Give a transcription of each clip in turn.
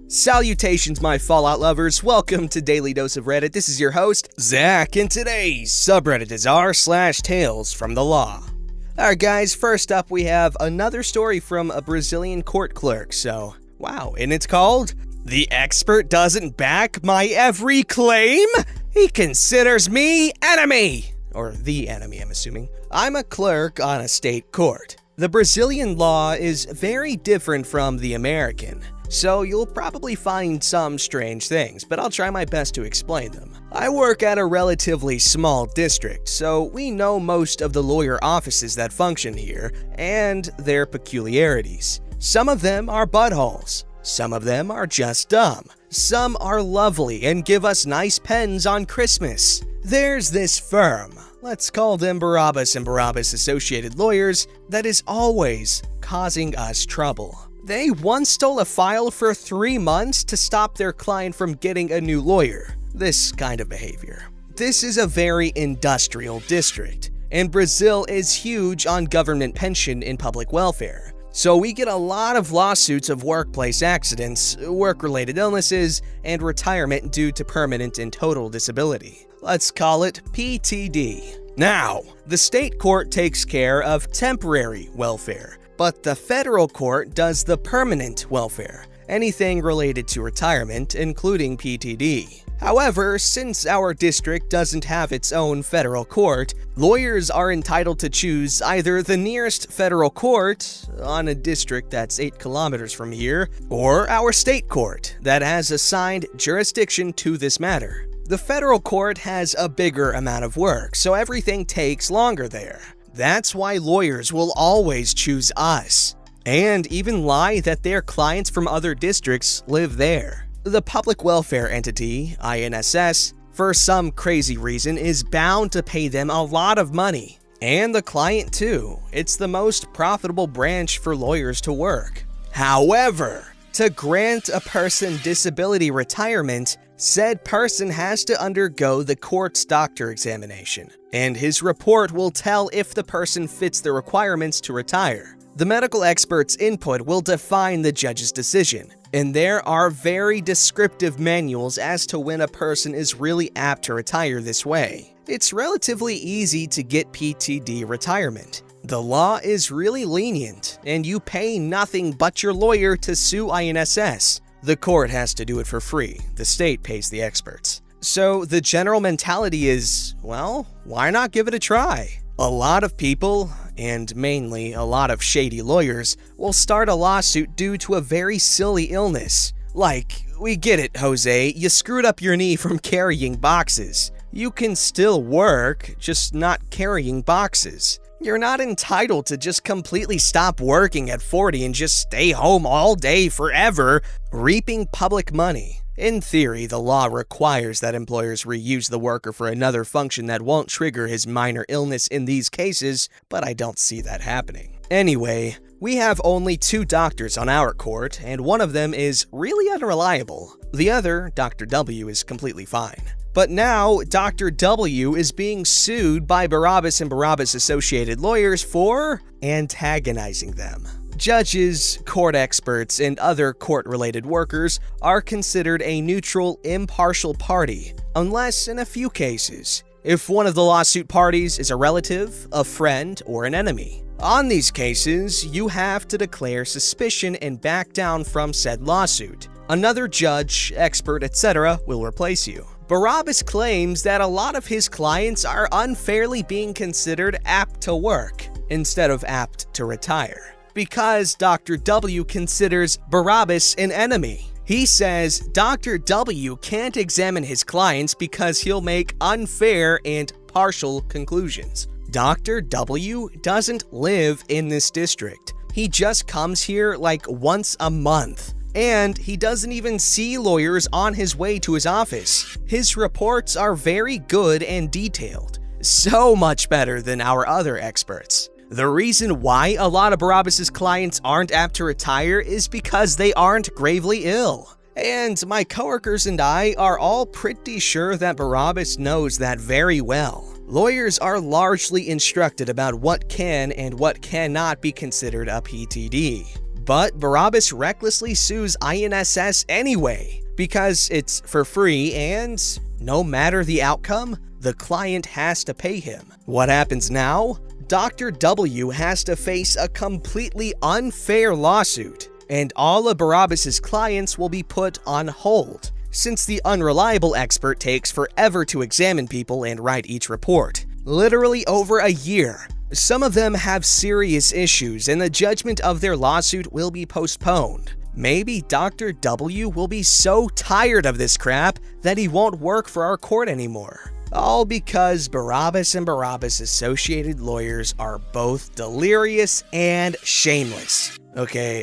Salutations, my Fallout lovers. Welcome to Daily Dose of Reddit. This is your host, Zach, and today's subreddit is r/TalesFromTheLaw. Alright guys, first up we have another story from a Brazilian court clerk, wow, and it's called, "The expert doesn't back my every claim? He considers me enemy!" Or the enemy, I'm assuming. I'm a clerk on a state court. The Brazilian law is very different from the American, so you'll probably find some strange things, but I'll try my best to explain them. I work at a relatively small district, so we know most of the lawyer offices that function here, and their peculiarities. Some of them are buttholes. Some of them are just dumb. Some are lovely and give us nice pens on Christmas. There's this firm, let's call them Barabbas and Barabbas Associated Lawyers, that is always causing us trouble. They once stole a file for 3 months to stop their client from getting a new lawyer. This kind of behavior. This is a very industrial district, and Brazil is huge on government pension and public welfare. So we get a lot of lawsuits of workplace accidents, work-related illnesses, and retirement due to permanent and total disability. Let's call it PTD. Now, the state court takes care of temporary welfare, but the federal court does the permanent welfare, anything related to retirement, including PTD. However, since our district doesn't have its own federal court, lawyers are entitled to choose either the nearest federal court, on a district that's 8 kilometers from here, or our state court that has assigned jurisdiction to this matter. The federal court has a bigger amount of work, so everything takes longer there. That's why lawyers will always choose us, and even lie that their clients from other districts live there. The public welfare entity, INSS, for some crazy reason is bound to pay them a lot of money. And the client too. It's the most profitable branch for lawyers to work. However, to grant a person disability retirement, said person has to undergo the court's doctor examination, and his report will tell if the person fits the requirements to retire. The medical expert's input will define the judge's decision, and there are very descriptive manuals as to when a person is really apt to retire this way. It's relatively easy to get PTD retirement. The law is really lenient, and you pay nothing but your lawyer to sue INSS. The court has to do it for free. The state pays the experts. So the general mentality is, well, why not give it a try? A lot of people, and mainly a lot of shady lawyers, will start a lawsuit due to a very silly illness. Like, we get it, Jose, you screwed up your knee from carrying boxes. You can still work, just not carrying boxes. You're not entitled to just completely stop working at 40 and just stay home all day forever, reaping public money. In theory, the law requires that employers reuse the worker for another function that won't trigger his minor illness in these cases, but I don't see that happening. Anyway, we have only 2 doctors on our court, and one of them is really unreliable. The other, Dr. W, is completely fine. But now, Dr. W is being sued by Barabbas and Barabbas Associated Lawyers for antagonizing them. Judges, court experts, and other court-related workers are considered a neutral, impartial party, unless in a few cases, if one of the lawsuit parties is a relative, a friend, or an enemy. On these cases, you have to declare suspicion and back down from said lawsuit. Another judge, expert, etc. will replace you. Barabbas claims that a lot of his clients are unfairly being considered apt to work instead of apt to retire, because Dr. W considers Barabbas an enemy. He says Dr. W can't examine his clients because he'll make unfair and partial conclusions. Dr. W doesn't live in this district. He just comes here like once a month. And he doesn't even see lawyers on his way to his office. His reports are very good and detailed, so much better than our other experts. The reason why a lot of Barabbas' clients aren't apt to retire is because they aren't gravely ill. And my coworkers and I are all pretty sure that Barabbas knows that very well. Lawyers are largely instructed about what can and what cannot be considered a PTD. But Barabbas recklessly sues INSS anyway, because it's for free and, no matter the outcome, the client has to pay him. What happens now? Dr. W has to face a completely unfair lawsuit, and all of Barabbas' clients will be put on hold, since the unreliable expert takes forever to examine people and write each report. Literally over a year. Some of them have serious issues, and the judgment of their lawsuit will be postponed. Maybe Dr. W will be so tired of this crap that he won't work for our court anymore. All because Barabbas and Barabbas associated lawyers are both delirious and shameless. Okay,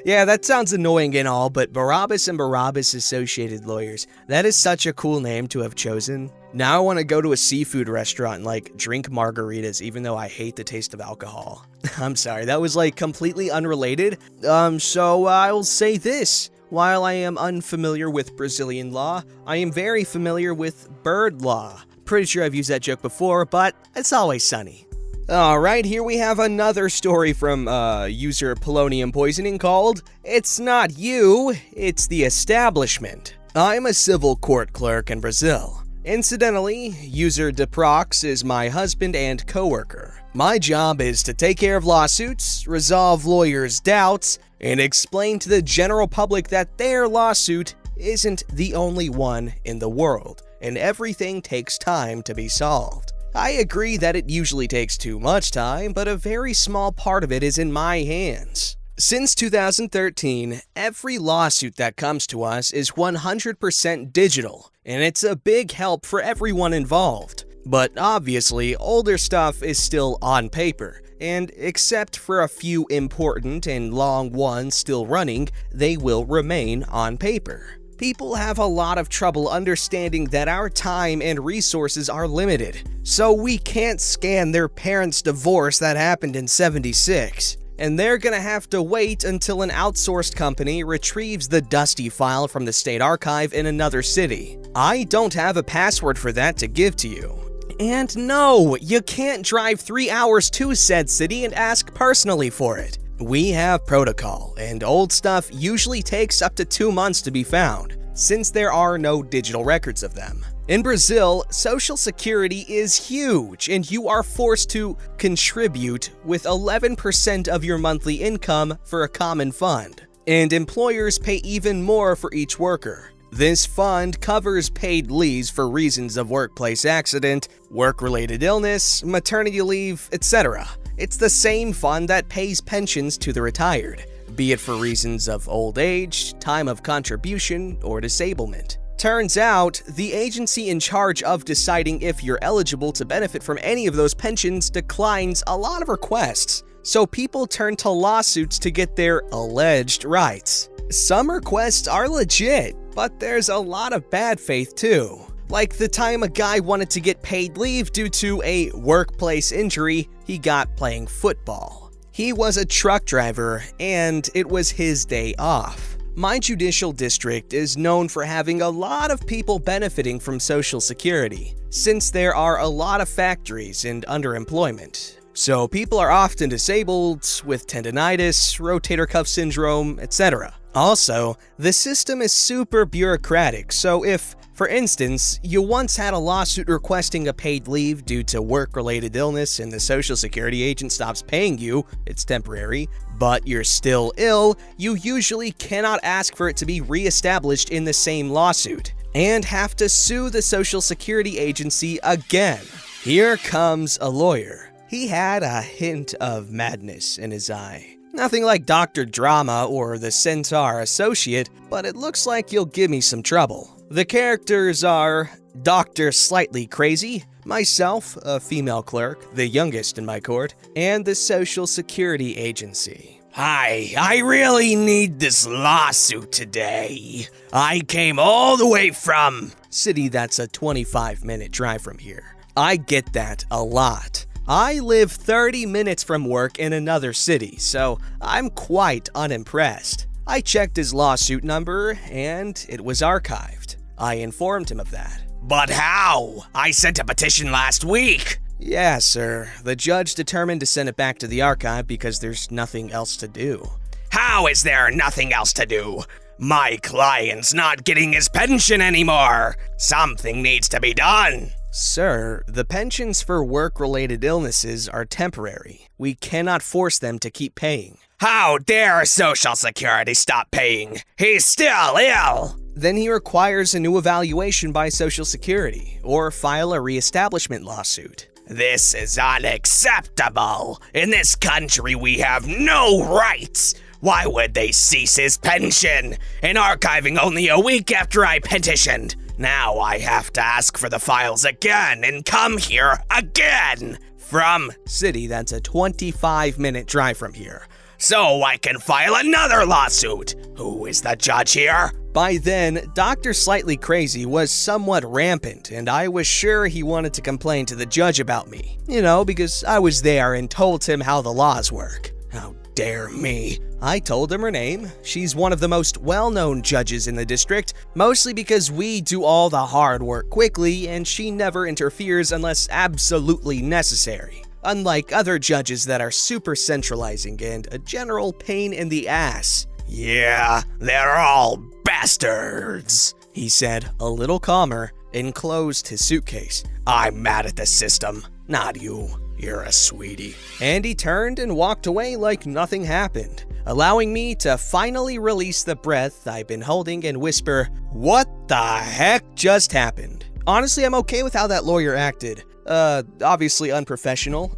yeah, that sounds annoying and all, but Barabbas and Barabbas associated lawyers, that is such a cool name to have chosen. Now I want to go to a seafood restaurant and drink margaritas, even though I hate the taste of alcohol. I'm sorry, that was completely unrelated. So I'll say this. While I am unfamiliar with Brazilian law, I am very familiar with bird law. Pretty sure I've used that joke before, but it's always sunny. Alright, here we have another story from user Polonium Poisoning called, "It's Not You, It's the Establishment." I'm a civil court clerk in Brazil. Incidentally, user Deprox is my husband and coworker. My job is to take care of lawsuits, resolve lawyers' doubts, and explain to the general public that their lawsuit isn't the only one in the world, and everything takes time to be solved. I agree that it usually takes too much time, but a very small part of it is in my hands. Since 2013, every lawsuit that comes to us is 100% digital, and it's a big help for everyone involved. But obviously, older stuff is still on paper, and except for a few important and long ones still running, they will remain on paper. People have a lot of trouble understanding that our time and resources are limited, so we can't scan their parents' divorce that happened in '76. And they're gonna have to wait until an outsourced company retrieves the dusty file from the state archive in another city. I don't have a password for that to give to you. And no, you can't drive 3 hours to said city and ask personally for it. We have protocol, and old stuff usually takes up to 2 months to be found, since there are no digital records of them. In Brazil, Social Security is huge, and you are forced to contribute with 11% of your monthly income for a common fund, and employers pay even more for each worker. This fund covers paid leaves for reasons of workplace accident, work-related illness, maternity leave, etc. It's the same fund that pays pensions to the retired, be it for reasons of old age, time of contribution, or disablement. Turns out, the agency in charge of deciding if you're eligible to benefit from any of those pensions declines a lot of requests, so people turn to lawsuits to get their alleged rights. Some requests are legit, but there's a lot of bad faith too. Like the time a guy wanted to get paid leave due to a workplace injury he got playing football. He was a truck driver, and it was his day off. My judicial district is known for having a lot of people benefiting from Social Security, since there are a lot of factories and underemployment. So people are often disabled with tendinitis, rotator cuff syndrome, etc. Also, the system is super bureaucratic, so if, for instance, you once had a lawsuit requesting a paid leave due to work-related illness and the Social Security agent stops paying you, it's temporary, but you're still ill, you usually cannot ask for it to be re-established in the same lawsuit, and have to sue the Social Security agency again. Here comes a lawyer. He had a hint of madness in his eye. Nothing like Dr. Drama or the Centaur Associate, but it looks like you'll give me some trouble. The characters are Dr. Slightly Crazy, myself, a female clerk, the youngest in my court, and the Social Security Agency. Hi, I really need this lawsuit today. I came all the way from city that's a 25-minute drive from here. I get that a lot. I live 30 minutes from work in another city, so I'm quite unimpressed. I checked his lawsuit number, and it was archived. I informed him of that. But how? I sent a petition last week. Yeah, sir. The judge determined to send it back to the archive because there's nothing else to do. How is there nothing else to do? My client's not getting his pension anymore. Something needs to be done. Sir, the pensions for work-related illnesses are temporary. We cannot force them to keep paying. How dare Social Security stop paying? He's still ill. Then he requires a new evaluation by Social Security, or file a reestablishment lawsuit. This is unacceptable. In this country, we have no rights. Why would they cease his pension? And archiving only a week after I petitioned. Now I have to ask for the files again and come here again. From city that's a 25-minute drive from here. So I can file another lawsuit. Who is the judge here? By then, Dr. Slightly Crazy was somewhat rampant, and I was sure he wanted to complain to the judge about me. You know, because I was there and told him how the laws work. How dare me. I told him her name. She's one of the most well-known judges in the district, mostly because we do all the hard work quickly and she never interferes unless absolutely necessary. Unlike other judges that are super centralizing and a general pain in the ass. Yeah, they're all bastards, he said, a little calmer, and closed his suitcase. I'm mad at the system, not you. You're a sweetie. And he turned and walked away like nothing happened, allowing me to finally release the breath I've been holding and whisper, "What the heck just happened?" Honestly, I'm okay with how that lawyer acted. Obviously unprofessional.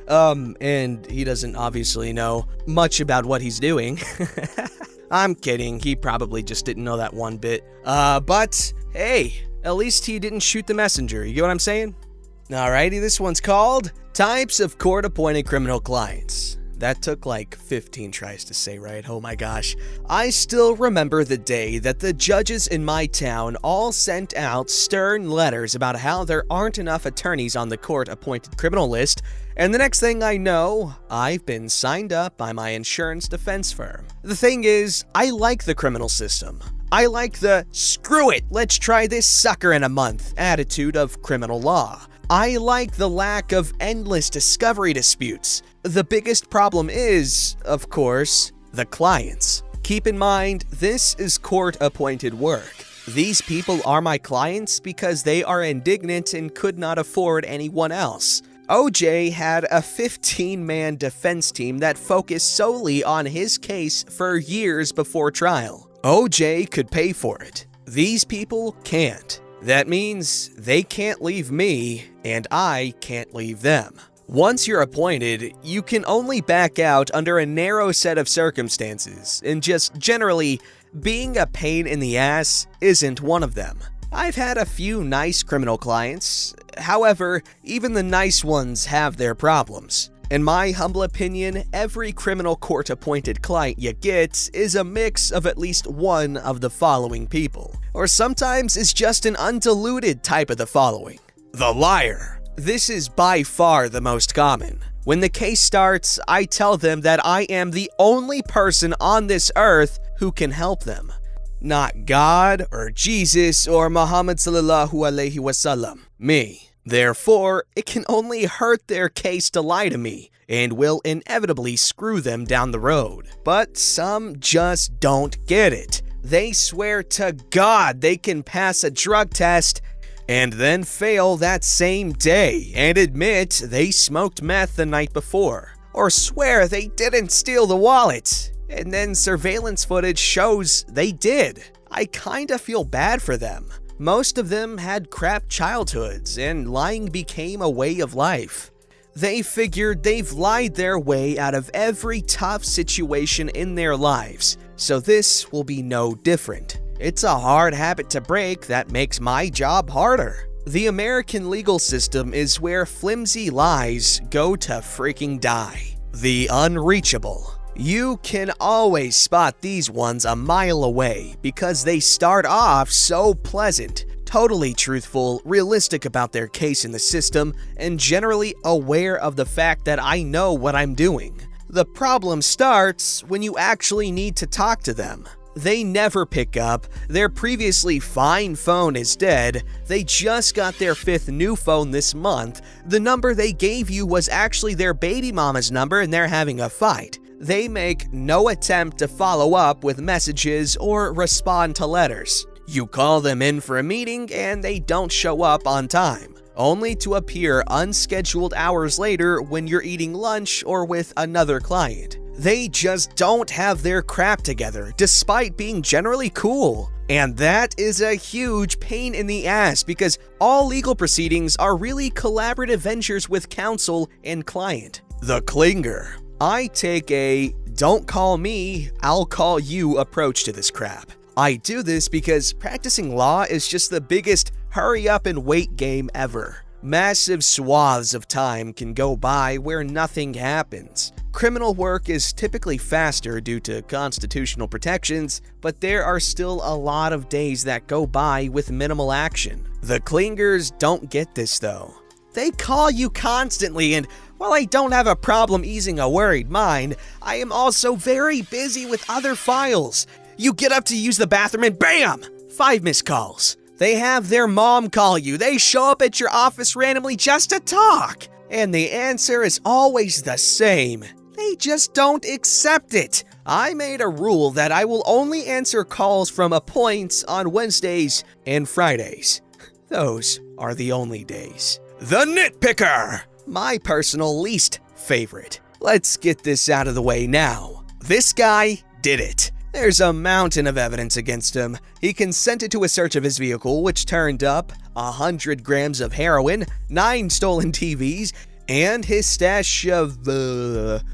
And he doesn't obviously know much about what he's doing. I'm kidding, he probably just didn't know that one bit. But hey, at least he didn't shoot the messenger, you get what I'm saying? Alrighty, this one's called Types of Court-Appointed Criminal Clients. That took like 15 tries to say right, oh my gosh. I still remember the day that the judges in my town all sent out stern letters about how there aren't enough attorneys on the court-appointed criminal list, and the next thing I know, I've been signed up by my insurance defense firm. The thing is, I like the criminal system. I like the "screw it, let's try this sucker in a month" attitude of criminal law. I like the lack of endless discovery disputes. The biggest problem is, of course, the clients. Keep in mind, this is court-appointed work. These people are my clients because they are indignant and could not afford anyone else. OJ had a 15-man defense team that focused solely on his case for years before trial. OJ could pay for it. These people can't. That means they can't leave me, and I can't leave them. Once you're appointed, you can only back out under a narrow set of circumstances, and just generally, being a pain in the ass isn't one of them. I've had a few nice criminal clients, however, even the nice ones have their problems. In my humble opinion, every criminal court-appointed client you get is a mix of at least one of the following people. Or sometimes it's just an undiluted type of the following. The liar. This is by far the most common. When the case starts, I tell them that I am the only person on this earth who can help them. Not God or Jesus or Muhammad sallallahu alaihi wasallam. Me. Therefore, it can only hurt their case to lie to me, and will inevitably screw them down the road. But some just don't get it. They swear to God they can pass a drug test, and then fail that same day, and admit they smoked meth the night before, or swear they didn't steal the wallet, and then surveillance footage shows they did. I kinda feel bad for them. Most of them had crap childhoods, and lying became a way of life. They figured they've lied their way out of every tough situation in their lives, so this will be no different. It's a hard habit to break that makes my job harder. The American legal system is where flimsy lies go to freaking die. The unreachable. You can always spot these ones a mile away because they start off so pleasant, totally truthful, realistic about their case in the system, and generally aware of the fact that I know what I'm doing. The problem starts when you actually need to talk to them. They never pick up, their previously fine phone is dead, they just got their 5th new phone this month, the number they gave you was actually their baby mama's number and they're having a fight. They make no attempt to follow up with messages or respond to letters. You call them in for a meeting and they don't show up on time, only to appear unscheduled hours later when you're eating lunch or with another client. They just don't have their crap together, despite being generally cool. And that is a huge pain in the ass because all legal proceedings are really collaborative ventures with counsel and client. The clinger. I take a don't call me, I'll call you approach to this crap. I do this because practicing law is just the biggest hurry up and wait game ever. Massive swaths of time can go by where nothing happens. Criminal work is typically faster due to constitutional protections, but there are still a lot of days that go by with minimal action. The clingers don't get this though. They call you constantly, and while I don't have a problem easing a worried mind, I am also very busy with other files. You get up to use the bathroom and BAM! 5 missed calls. They have their mom call you. They show up at your office randomly just to talk. And the answer is always the same. They just don't accept it. I made a rule that I will only answer calls from appoints on Wednesdays and Fridays. Those are the only days. The nitpicker! My personal least favorite. Let's get this out of the way now. This guy did it. There's a mountain of evidence against him. He consented to a search of his vehicle, which turned up 100 grams of heroin, 9 stolen TVs, and his stash of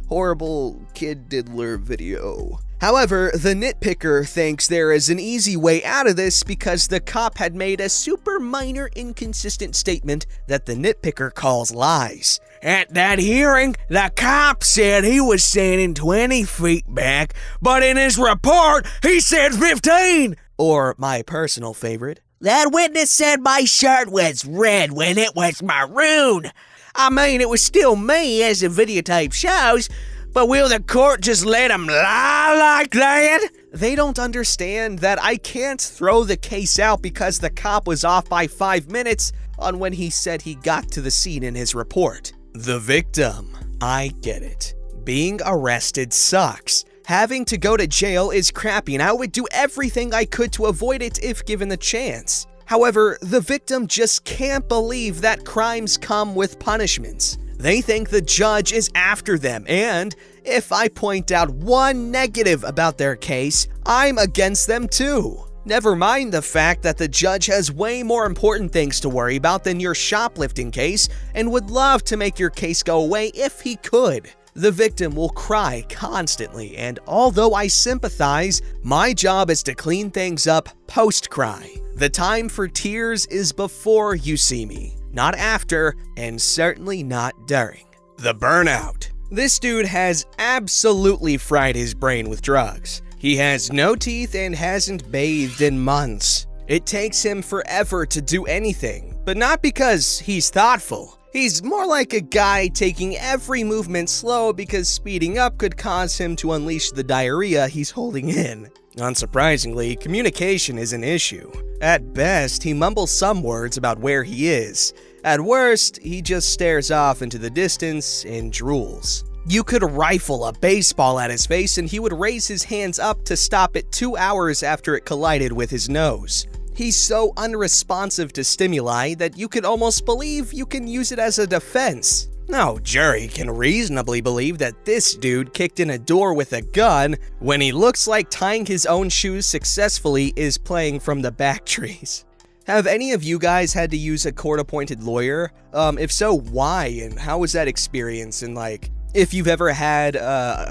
horrible kid diddler video. However, the nitpicker thinks there is an easy way out of this because the cop had made a super minor inconsistent statement that the nitpicker calls lies. At that hearing, the cop said he was standing 20 feet back, but in his report, he said 15! Or my personal favorite, that witness said my shirt was red when it was maroon. I mean, it was still me, as the videotape shows, but will the court just let him lie like that? They don't understand that I can't throw the case out because the cop was off by 5 minutes on when he said he got to the scene in his report. The victim. I get it. Being arrested sucks. Having to go to jail is crappy, and I would do everything I could to avoid it if given the chance. However, the victim just can't believe that crimes come with punishments. They think the judge is after them, and if I point out one negative about their case, I'm against them too. Never mind the fact that the judge has way more important things to worry about than your shoplifting case and would love to make your case go away if he could. The victim will cry constantly, and although I sympathize, my job is to clean things up post-cry. The time for tears is before you see me, not after, and certainly not during. The burnout. This dude has absolutely fried his brain with drugs. He has no teeth and hasn't bathed in months. It takes him forever to do anything, but not because he's thoughtful. He's more like a guy taking every movement slow because speeding up could cause him to unleash the diarrhea he's holding in. Unsurprisingly, communication is an issue. At best, he mumbles some words about where he is. At worst, he just stares off into the distance and drools. You could rifle a baseball at his face and he would raise his hands up to stop it 2 hours after it collided with his nose. He's so unresponsive to stimuli that you could almost believe you can use it as a defense. No jury can reasonably believe that this dude kicked in a door with a gun when he looks like tying his own shoes successfully is playing from the back trees. Have any of you guys had to use a court-appointed lawyer? If so, why, and how was that experience? And if you've ever had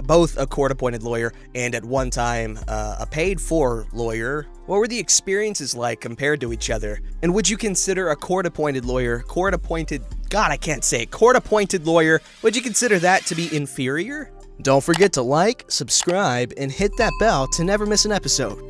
both a court-appointed lawyer and at one time a paid-for lawyer, what were the experiences like compared to each other? And would you consider a court-appointed lawyer, court-appointed lawyer, would you consider that to be inferior? Don't forget to like, subscribe, and hit that bell to never miss an episode.